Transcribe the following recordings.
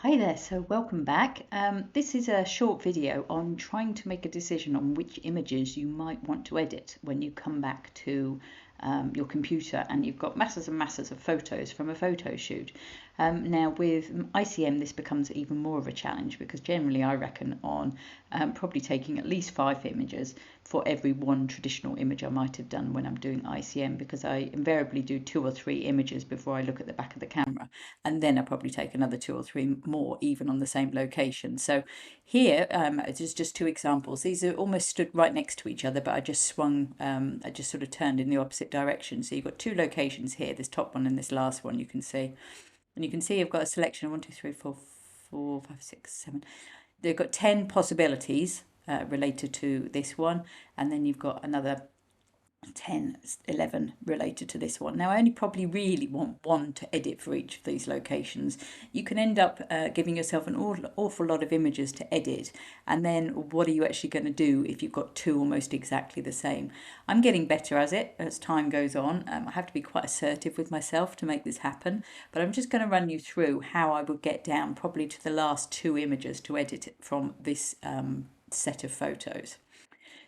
Hi there, so welcome back. This is a short video on trying to make a decision on which images you might want to edit when you come back to your computer and you've got masses and masses of photos from a photo shoot. Now with ICM this becomes even more of a challenge because generally I reckon on probably taking at least 5 images for every one traditional image I might have done when I'm doing ICM, because I invariably do 2 or 3 images before I look at the back of the camera, and then I probably take another 2 or 3 more even on the same location. So here it's just 2 examples. These are almost stood right next to each other, but I just swung, I just sort of turned in the opposite direction. So you've got 2 locations here, this top one and this last one you can see. And you can see I've got a selection of 1, 2, 3, 4, 4, 5, 6, 7. They've got 10 possibilities related to this one, and then you've got another 10, 11 related to this one. Now I only probably really want one to edit for each of these locations. You can end up giving yourself an awful lot of images to edit, and then what are you actually going to do if you've got 2 almost exactly the same? I'm getting better at it as time goes on. I have to be quite assertive with myself to make this happen, but I'm just going to run you through how I would get down probably to the last 2 images to edit from this set of photos.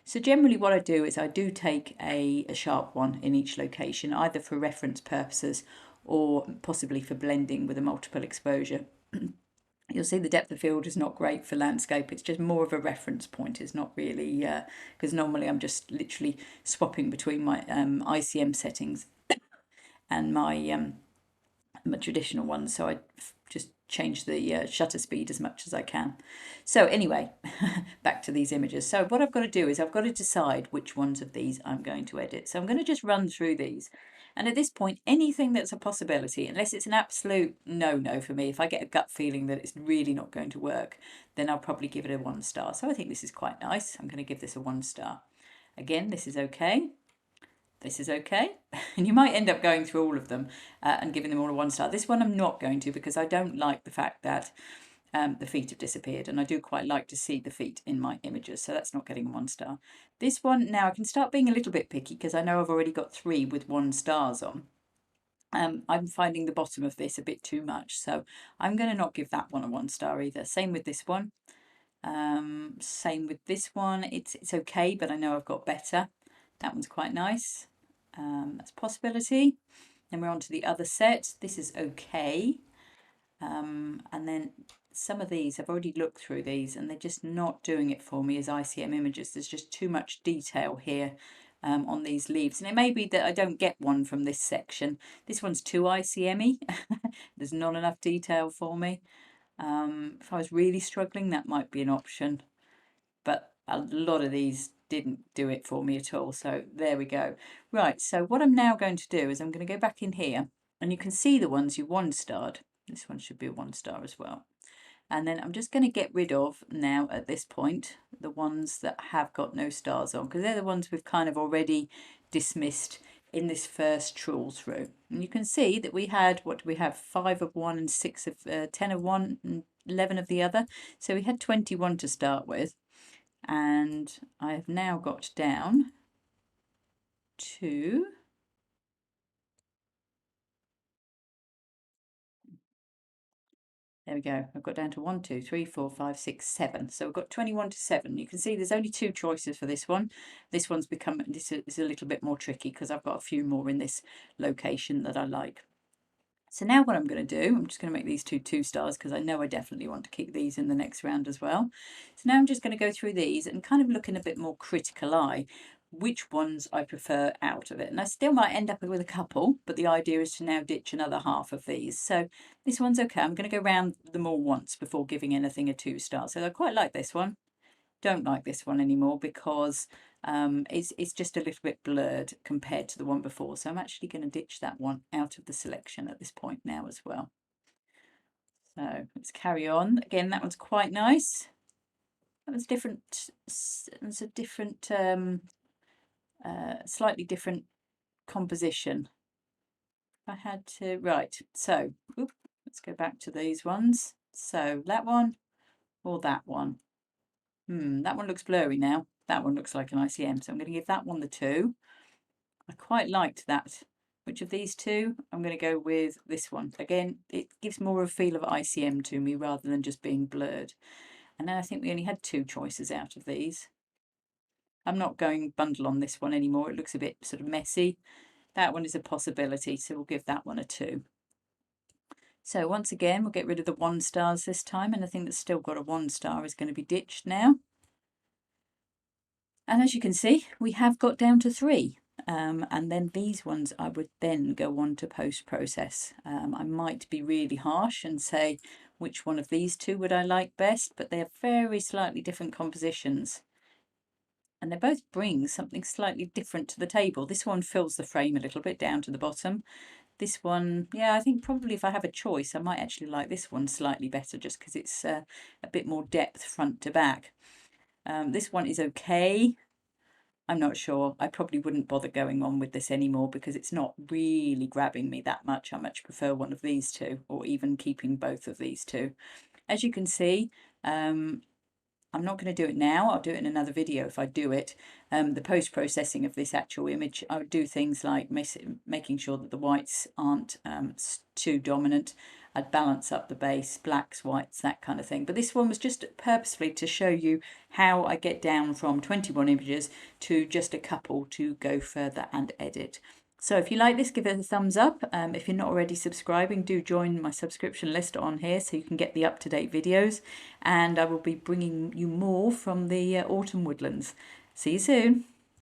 So generally what I do is I do take a sharp one in each location, either for reference purposes or possibly for blending with a multiple exposure. You'll see the depth of field is not great for landscape. It's just more of a reference point. It's not really, because normally I'm just literally swapping between my ICM settings and my traditional ones. So I just change the shutter speed as much as I can. So anyway, back to these images. So what I've got to do is I've got to decide which ones of these I'm going to edit. So I'm going to just run through these. And at this point, anything that's a possibility, unless it's an absolute no-no for me, if I get a gut feeling that it's really not going to work, then I'll probably give it a 1 star. So I think this is quite nice. I'm going to give this a 1 star. Again, this is okay. This is okay. And you might end up going through all of them and giving them all a 1 star. This one I'm not going to, because I don't like the fact that the feet have disappeared, and I do quite like to see the feet in my images, so that's not getting a 1 star. This one, now I can start being a little bit picky because I know I've already got 3 with 1 stars on. I'm finding the bottom of this a bit too much, so I'm going to not give that one a 1 star either. Same with this one. Same with this one. It's okay, but I know I've got better. That one's quite nice. That's a possibility. Then we're on to the other set. This is okay. And then some of these, I've already looked through these and they're just not doing it for me as ICM images. There's just too much detail here on these leaves. And it may be that I don't get one from this section. This one's too ICM-y. There's not enough detail for me. If I was really struggling, that might be an option. But a lot of these didn't do it for me at all. So there we go. Right, so what I'm now going to do is I'm going to go back in here, and you can see the ones you 1-starred. This one should be a 1 star as well. And then I'm just going to get rid of now at this point the ones that have got no stars on, because they're the ones we've kind of already dismissed in this first trawl through. And you can see that we had, what do we have, 5 of one and 6 of 10 of one and 11 of the other. So we had 21 to start with. And I have now got down to there we go. I've got down to 1, 2, 3, 4, 5, 6, 7. So we've got 21 to 7. You can see there's only 2 choices for this one. This one's become, this is a little bit more tricky because I've got a few more in this location that I like. So now what I'm going to do, I'm just going to make these 2 stars because I know I definitely want to keep these in the next round as well. So now I'm just going to go through these and kind of look in a bit more critical eye which ones I prefer out of it. And I still might end up with a couple, but the idea is to now ditch another half of these. So this one's okay. I'm going to go round them all once before giving anything a 2 star. So I quite like this one. Don't like this one anymore because it's just a little bit blurred compared to the one before. So I'm actually going to ditch that one out of the selection at this point now as well. So let's carry on. Again, that one's quite nice. That was different. It's a different, slightly different composition. I had to, right, so let's go back to these ones. So that one or that one. That one looks blurry now. That one looks like an ICM, so I'm going to give that one the 2. I quite liked that Which of these two? I'm going to go with this one. Again, it gives more of a feel of ICM to me rather than just being blurred. And then I think we only had 2 choices out of these. I'm not going bundle on this one anymore. It looks a bit sort of messy. That one is a possibility, so we'll give that one a 2. So once again, we'll get rid of the 1 stars this time, and I think that's still got a 1 star is going to be ditched now. And as you can see, we have got down to 3. And then these ones I would then go on to post-process. I might be really harsh and say which one of these 2 would I like best, but they're very slightly different compositions. And they both bring something slightly different to the table. This one fills the frame a little bit down to the bottom. This one, yeah, I think probably if I have a choice, I might actually like this one slightly better just because it's a bit more depth front to back. This one is okay. I'm not sure. I probably wouldn't bother going on with this anymore because it's not really grabbing me that much. I much prefer one of these 2, or even keeping both of these 2. As you can see, I'm not going to do it now. I'll do it in another video if I do it. The post-processing of this actual image, I would do things like making sure that the whites aren't too dominant. I'd balance up the base, blacks, whites, that kind of thing. But this one was just purposefully to show you how I get down from 21 images to just a couple to go further and edit. So if you like this, give it a thumbs up. If you're not already subscribing, do join my subscription list on here so you can get the up-to-date videos. And I will be bringing you more from the autumn woodlands. See you soon.